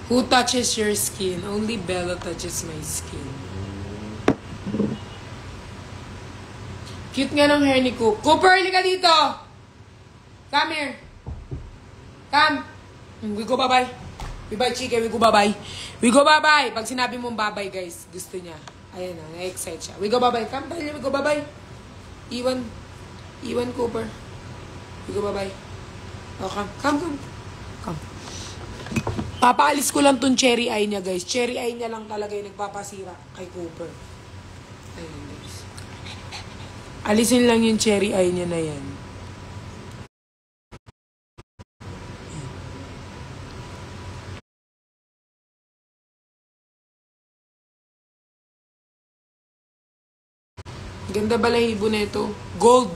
Who touches your skin? Only Bella touches my skin. Cute nga ng hair ni Cooper. Cooper, halika dito! Come here. Come. We go bye-bye. We bye, chicken. We go bye-bye. We go bye-bye. Pag sinabi mong bye-bye, guys, gusto niya. Ayan na, na-excite siya. We go bye-bye. Come, dali, we go bye-bye. Iwan, Cooper. We go bye-bye. Oh, come. Papaalis ko lang tong cherry eye niya, guys. Cherry eye niya lang talaga yung nagpapasira kay Cooper. Ayun, guys. Alisin lang yung cherry eye niya na yan. Ganda balahibo na ito. Gold.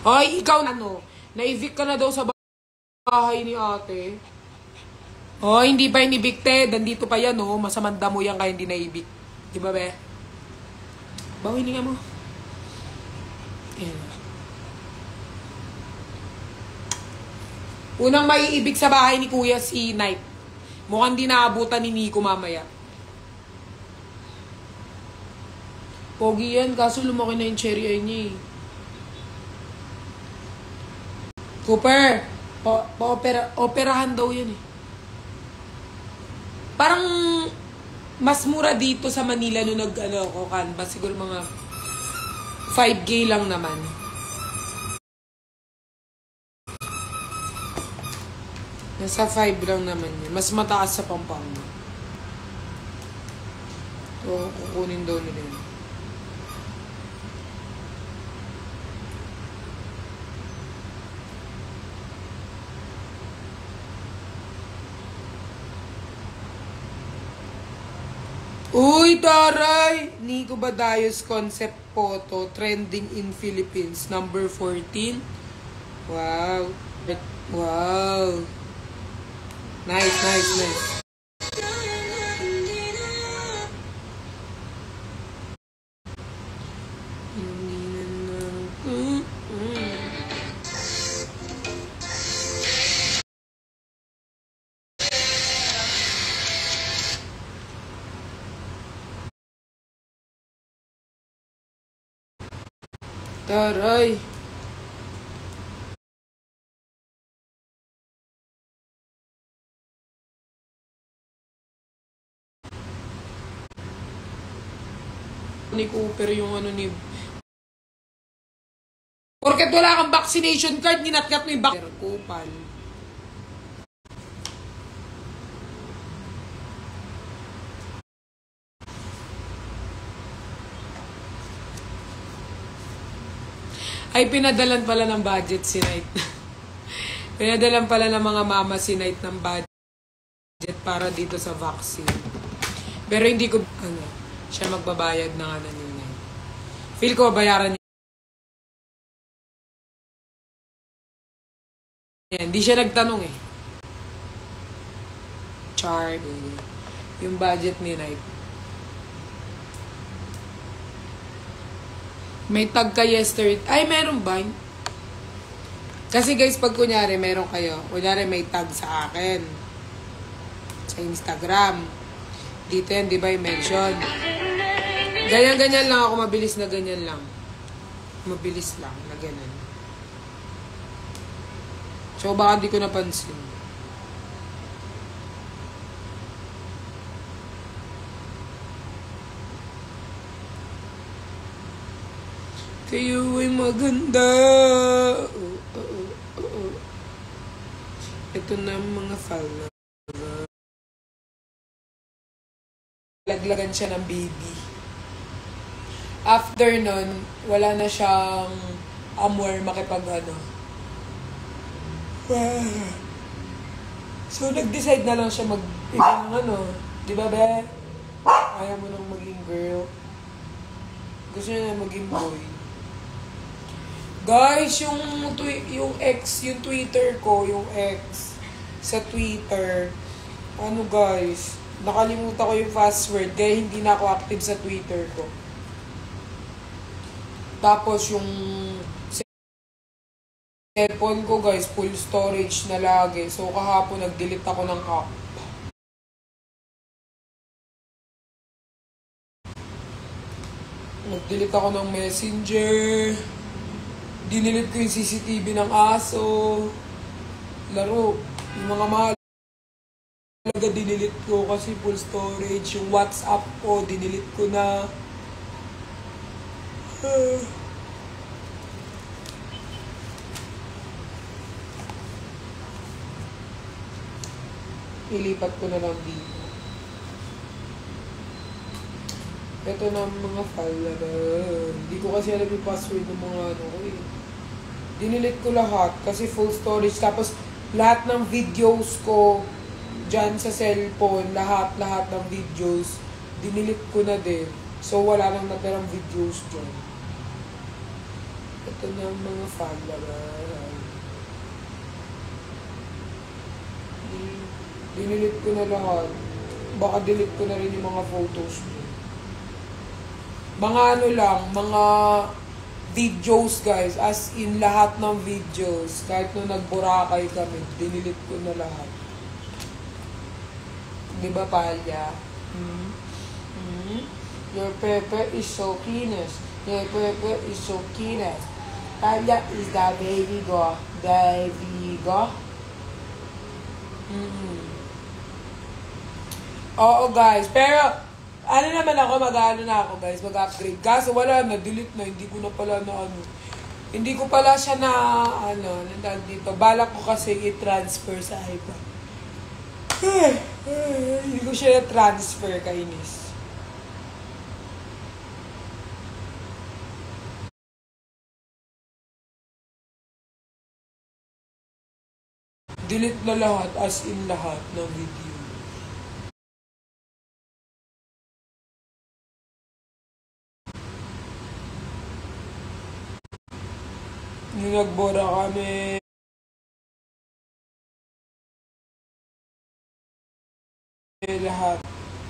Hoy, ikaw na-evict ka na daw sa bahay ni ate. Hoy, hindi pa inibikte. Dandito pa yan, oh. Masamang damo yan kaya hindi na-evict. Diba, be? Bawin nga mo. Ayan. Unang maiibig sa bahay ni Kuya si Knight. Mukhang di naabutan ni Nico mamaya. Pogi yan, kaso lumaki na yung cherry eye niya, eh. Cooper, operahan daw yun, eh. Parang mas mura dito sa Manila nung ako, canvas. Siguro mga 5K lang naman. Nasa 5 lang naman yun. Mas mataas sa Pampanga. So, kukunin daw nila yun. Uy, taray! Nico Badayos concept photo trending in Philippines. Number 14. Wow. Wow. Nice. Taray. Ni Cooper yung ni... Porket wala kang vaccination card, ninatkat mo yung Kupal. Ay, pinadalan pala ng budget si Knight. Pinadalan pala ng mga mama si Knight ng budget para dito sa vaccine. Pero hindi ko, siya magbabayad ng ni Knight. Feel ko, bayaran niya. Hindi siya nagtanong, eh. Char, yung budget ni Knight. May tag ka yesterday. Ay, meron ba? Kasi guys, pag kunyari, meron kayo. Kunyari, may tag sa akin. Sa Instagram. Dito yan, di ba, i-mention. Ganyan-ganyan lang ako. Mabilis na ganyan lang. Mabilis lang na ganyan. So, baka di ko napansin. Kayo ay maganda. Ito na mga follower. Laglagan siya ng baby. After nun, wala na siyang amor makipag-ano. So, nag-decide na lang siya mag-ibang Di ba, be? Ayaw mo nang maging girl. Gusto niya na maging boy. Guys, yung Twitter ko, yung X, sa Twitter, guys, nakalimutan ko yung password, kaya hindi na ako active sa Twitter ko. Tapos yung cellphone ko guys, full storage na lagi. So kahapon nag-delete ako ng app. Nag-delete ako ng Messenger. Dinilit ko yung CCTV ng aso. Laro. Yung mga mahalaga dinilit ko kasi full storage. Yung WhatsApp ko, dinilit ko na. Ilipat ko na lang dito. Ito na mga file. Hindi ko kasi alam yung password ng mga ano ko eh. Dinilit ko lahat kasi full storage. Tapos lahat ng videos ko dyan sa cellphone, lahat ng videos, dinilit ko na din. So wala nang natirang videos dyan. Ito na mga file. Dinilit ko na lahat. Baka delete ko na rin yung mga photos dyan. Mga ano lang, mga videos guys, as in lahat ng videos, kahit nung nagburakay kami, dinilit ko na lahat. Diba, Palya? Your pepper is so cleanest. Your pepper is so cleanest. Palya is the baby go. Baby go. Oo guys, pero ano naman ako, mag-ano na ako guys, mag-upgrade. Kaso wala na, delete na, hindi ko na pala na ano. Hindi ko pala siya na, ano, nandang dito. Balak ko kasi i-transfer sa iPad. Hindi ko siya na-transfer, kainis. Delete na lahat, as in lahat ng video. Yung nagbora kami.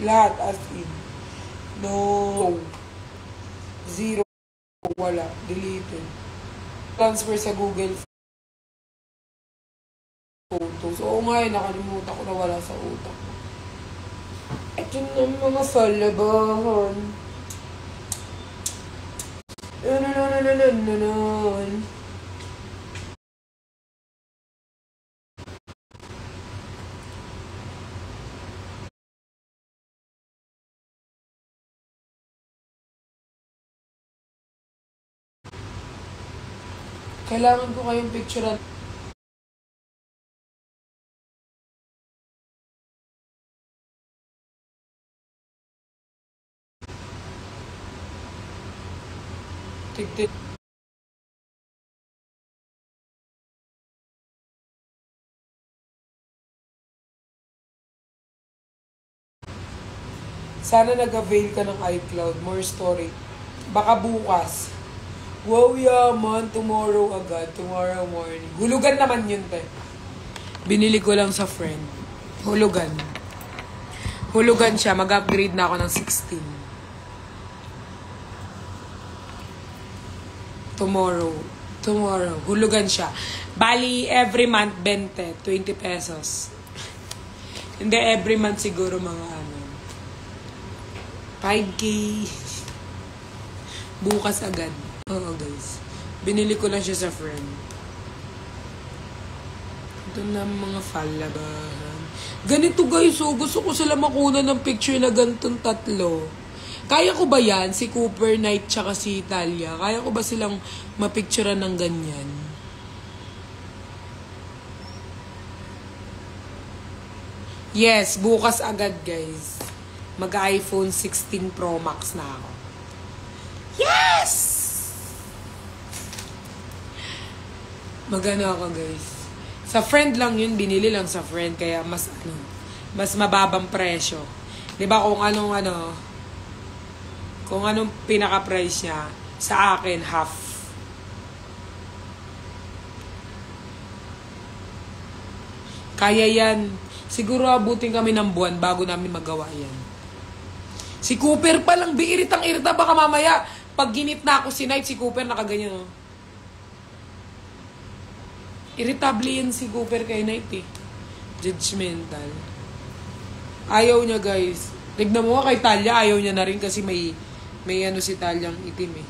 Lahat as in. No. Zero. Wala. Deleted. Transfer sa Google Photos. Oo nga, nakalimutan ko na wala sa utak. Ito na mga salabahan. Kailangan ko kayong picturean. Tig-tig. Sana nag-avail ka ng iCloud. More story. Baka bukas. Wow, yaman. Tomorrow agad. Tomorrow morning. Hulugan naman yun, te. Binili ko lang sa friend. Hulugan. Hulugan siya. Mag-upgrade na ako ng 16. Tomorrow. Hulugan siya. Bali, every month, 20 pesos. Hindi, every month siguro mga ano. 5K. Bukas agad. Oo, guys. Binili ko lang siya sa friend. Ito na mga falabahan. Ganito guys, so gusto ko sila makuna ng picture na ganitong tatlo. Kaya ko ba yan? Si Cooper Knight tsaka si Talia. Kaya ko ba silang mapicturean ng ganyan? Yes, bukas agad guys. Mag-iPhone 16 Pro Max na ako. Yes! Magano ako guys. Sa friend lang yun, binili lang sa friend. Kaya mas mababang presyo. Diba kung anong pinaka-price niya, sa akin, half. Kaya yan. Siguro abutin kami ng buwan bago namin magawa yan. Si Cooper pa lang, iritang-irita. Baka mamaya, pag ginit na ako si Knight, si Cooper nakaganyan. Oh. Irritable yan si Cooper kay Knight eh. Judgmental. Ayaw niya guys. Tignan mo kay Talia, ayaw niya na rin kasi may ano si Taliang itim eh.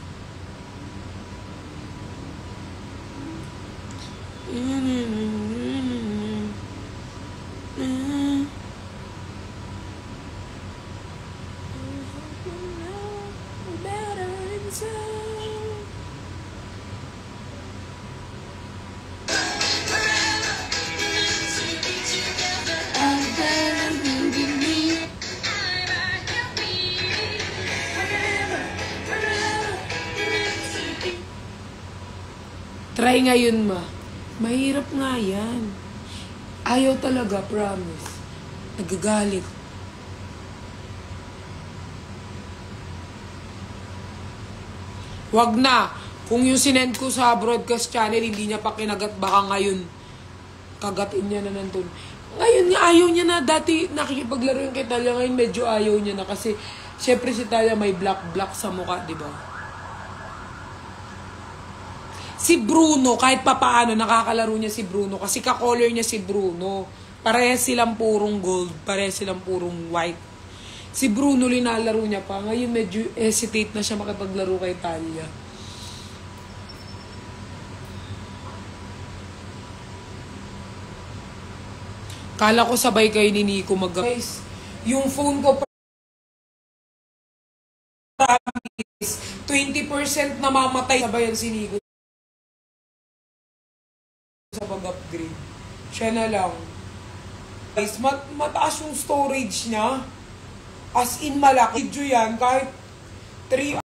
Try ngayon, ma. Mahirap nga yan. Ayaw talaga, promise. Nagagalit. Wag na. Kung yung sinend ko sa broadcast channel, hindi niya pa kinagat, baka ngayon, kagatin niya na nandun. Ngayon nga, ayaw niya na. Dati nakikipaglaro yung kay Talia. Ngayon medyo ayaw niya na kasi, syempre si Talia may black sa mukha, di ba? Si Bruno, kahit papaano, nakakalaro niya si Bruno. Kasi ka-color niya si Bruno. Parehas silang purong gold. Parehas silang purong white. Si Bruno, linalaro niya pa. Ngayon, medyo hesitate na siya makipaglaro kay Talia. Kala ko sabay kayo ni Nico Guys, yung phone ko promise, 20% namamatay sabayan si Nico sa pag-upgrade. Siya na lang. Guys, mataas yung storage niya. As in malaki. Video yan, kahit 3